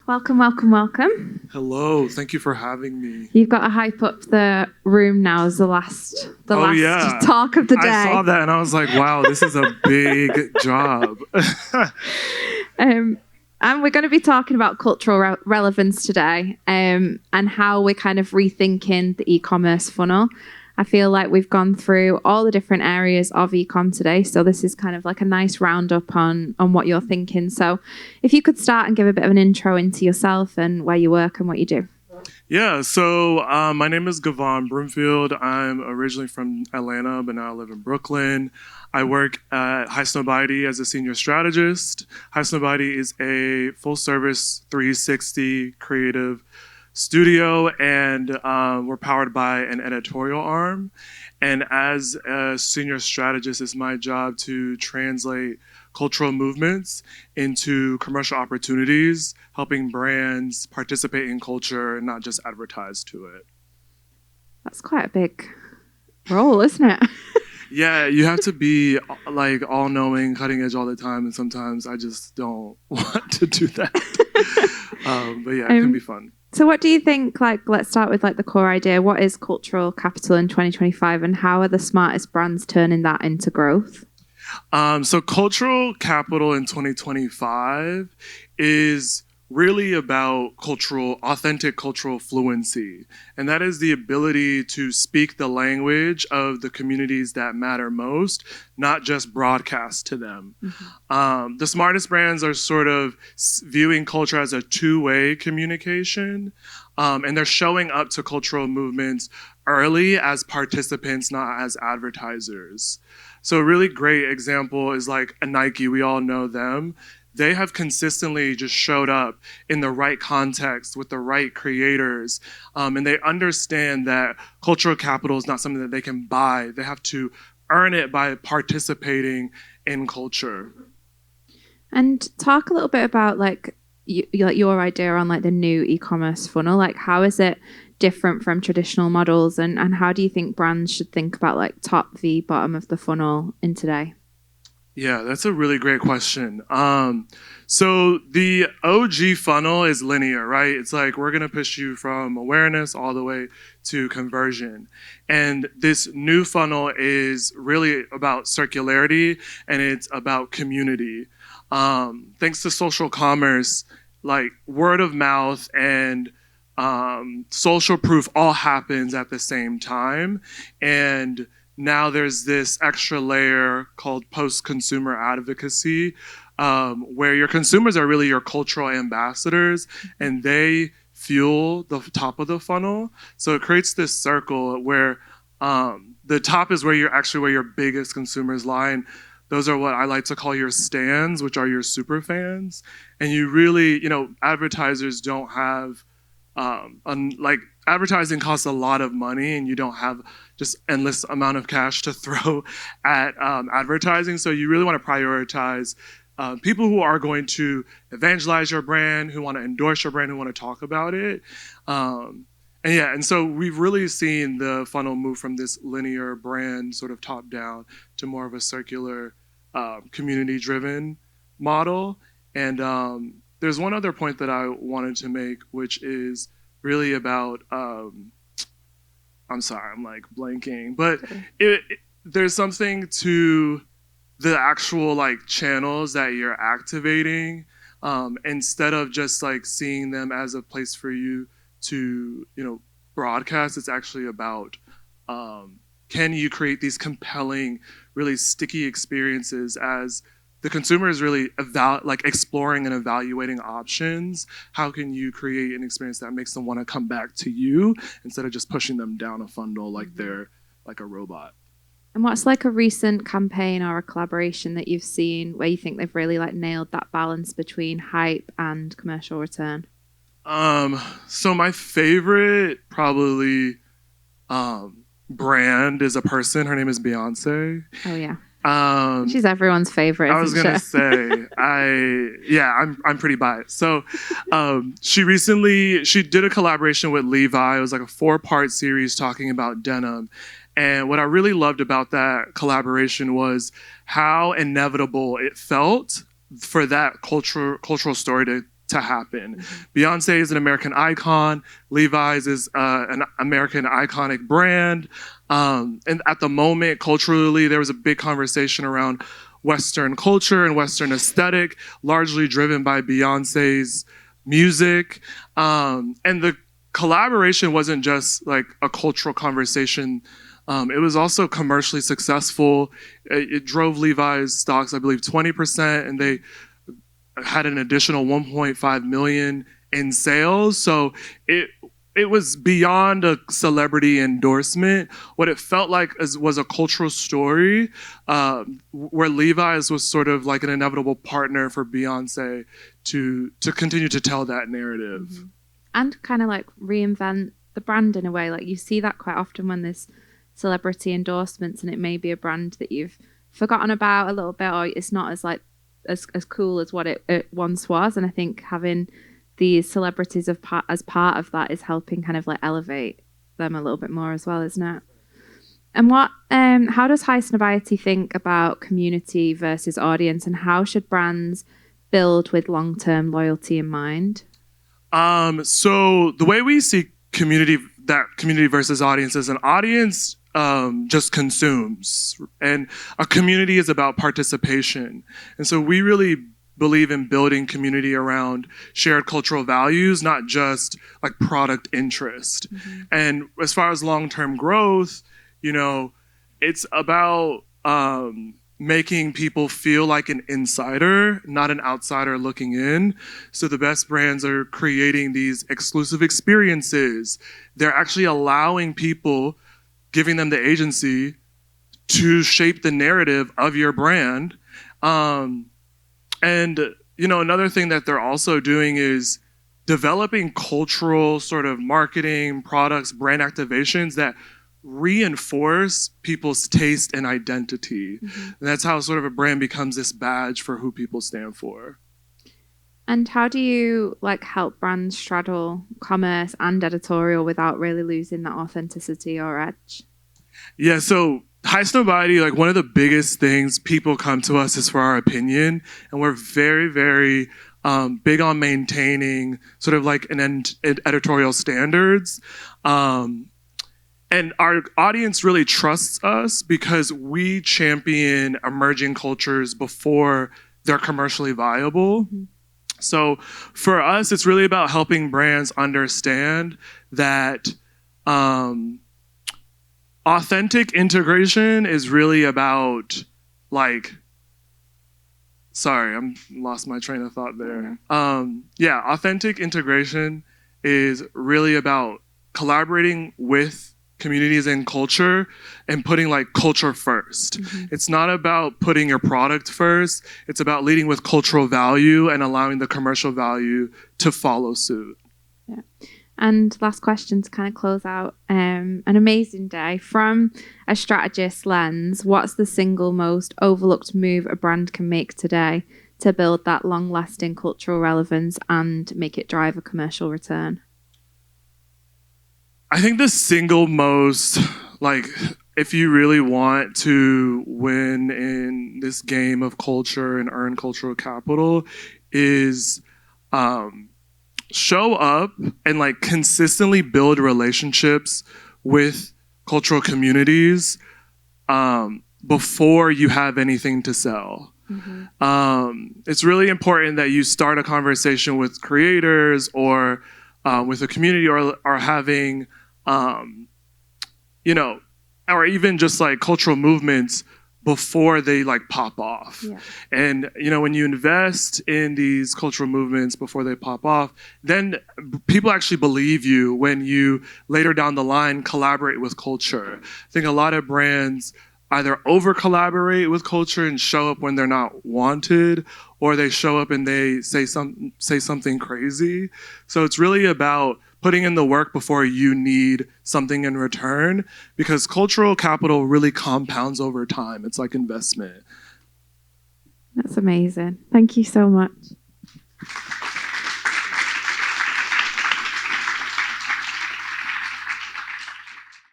Welcome, welcome, welcome. Hello, thank you for having me. You've got to hype up the room now as the last talk of the day. I saw that and I was like, wow, this is a big job. And we're going to be talking about cultural relevance today, and how we're kind of rethinking the e-commerce funnel. I feel like we've gone through all the different areas of e-com today, so this is kind of like a nice roundup on what you're thinking. So if you could start and give a bit of an intro into yourself and where you work and what you do. Yeah, so my name is Gavon Broomfield. I'm originally from Atlanta, but now I live in Brooklyn. I work at Highsnobiety as a senior strategist. Highsnobiety is a full-service 360 creative studio, and we're powered by an editorial arm. And as a senior strategist, it's my job to translate cultural movements into commercial opportunities, helping brands participate in culture and not just advertise to it. That's quite a big role, isn't it? Yeah, you have to be like all-knowing, cutting edge all the time, and sometimes I just don't want to do that. But yeah, it can be fun. So what do you think, let's start with the core idea. What is cultural capital in 2025 and how are the smartest brands turning that into growth? So cultural capital in 2025 is really about authentic cultural fluency. And that is the ability to speak the language of the communities that matter most, not just broadcast to them. Mm-hmm. The smartest brands are sort of viewing culture as a two-way communication. And they're showing up to cultural movements early as participants, not as advertisers. So a really great example is like a Nike. We all know them. They have consistently just showed up in the right context with the right creators. And they understand that cultural capital is not something that they can buy. They have to earn it by participating in culture. And talk a little bit about your idea on the new e-commerce funnel. How is it different from traditional models, and how do you think brands should think about top v bottom of the funnel in today? Yeah, that's a really great question. So the OG funnel is linear, right? It's like we're going to push you from awareness all the way to conversion. And this new funnel is really about circularity, and it's about community. Thanks to social commerce, word of mouth and social proof all happens at the same time. And now there's this extra layer called post-consumer advocacy, where your consumers are really your cultural ambassadors, and they fuel the top of the funnel. So it creates this circle where the top is where your biggest consumers lie. And those are what I like to call your stans, which are your super fans. And you really, advertisers don't have, advertising costs a lot of money, and you don't have just endless amount of cash to throw at advertising. So you really want to prioritize people who are going to evangelize your brand, who want to endorse your brand, who want to talk about it. And so we've really seen the funnel move from this linear brand sort of top down to more of a circular community-driven model. And there's one other point that I wanted to make, which is really about, I'm sorry, I'm blanking, but there's something to the actual channels that you're activating, instead of just seeing them as a place for you to, broadcast. It's actually about, can you create these compelling, really sticky experiences as the consumer is really exploring and evaluating options. How can you create an experience that makes them want to come back to you instead of just pushing them down a funnel like they're like a robot? And what's a recent campaign or a collaboration that you've seen where you think they've really nailed that balance between hype and commercial return? So my favorite probably brand is a person. Her name is Beyonce. Oh yeah. She's everyone's favorite. I was gonna say, I'm pretty biased. So, she did a collaboration with Levi. It was a 4-part series talking about denim, and what I really loved about that collaboration was how inevitable it felt for that cultural story to happen. Beyonce is an American icon. Levi's is an American iconic brand. And at the moment, culturally, there was a big conversation around Western culture and Western aesthetic, largely driven by Beyonce's music. And the collaboration wasn't just like a cultural conversation. It was also commercially successful. It drove Levi's stocks, I believe, 20%, and they had an additional 1.5 million in sales. So it was beyond a celebrity endorsement. What it felt like was a cultural story where Levi's was sort of like an inevitable partner for Beyonce to continue to tell that narrative. Mm-hmm. And kind of like reinvent the brand in a way. Like you see that quite often when there's celebrity endorsements and it may be a brand that you've forgotten about a little bit, or it's not as like as cool as what it once was. And I think having these celebrities as part of that is helping kind of like elevate them a little bit more as well, isn't it? And how does Highsnobiety think about community versus audience, and how should brands build with long-term loyalty in mind? So the way we see community versus audience is an audience just consumes, and a community is about participation. And so we really believe in building community around shared cultural values, not just like product interest. Mm-hmm. And as far as long-term growth, it's about making people feel like an insider, not an outsider looking in. So the best brands are creating these exclusive experiences. They're actually allowing people, giving them the agency to shape the narrative of your brand. And another thing that they're also doing is developing cultural sort of marketing, products, brand activations that reinforce people's taste and identity. Mm-hmm. And that's how sort of a brand becomes this badge for who people stand for. And how do you help brands straddle commerce and editorial without really losing that authenticity or edge? Yeah, so Highsnobiety, one of the biggest things people come to us is for our opinion, and we're very, very big on maintaining sort of an editorial standards. And our audience really trusts us because we champion emerging cultures before they're commercially viable. Mm-hmm. So for us, it's really about helping brands understand that authentic integration is really about lost my train of thought there. Authentic integration is really about collaborating with communities and culture and putting culture first. Mm-hmm. It's not about putting your product first. It's about leading with cultural value and allowing the commercial value to follow suit. Yeah. And last question to kind of close out. An amazing day. From a strategist lens, what's the single most overlooked move a brand can make today to build that long-lasting cultural relevance and make it drive a commercial return? I think the single most, if you really want to win in this game of culture and earn cultural capital, is show up and consistently build relationships with cultural communities before you have anything to sell. Mm-hmm. It's really important that you start a conversation with creators or with a community or having or even just cultural movements before they pop off. Yeah. And when you invest in these cultural movements before they pop off, then people actually believe you when you later down the line collaborate with culture. I think a lot of brands either over collaborate with culture and show up when they're not wanted, or they show up and they say something crazy. So it's really about putting in the work before you need something in return, because cultural capital really compounds over time. It's like investment. That's amazing. Thank you so much.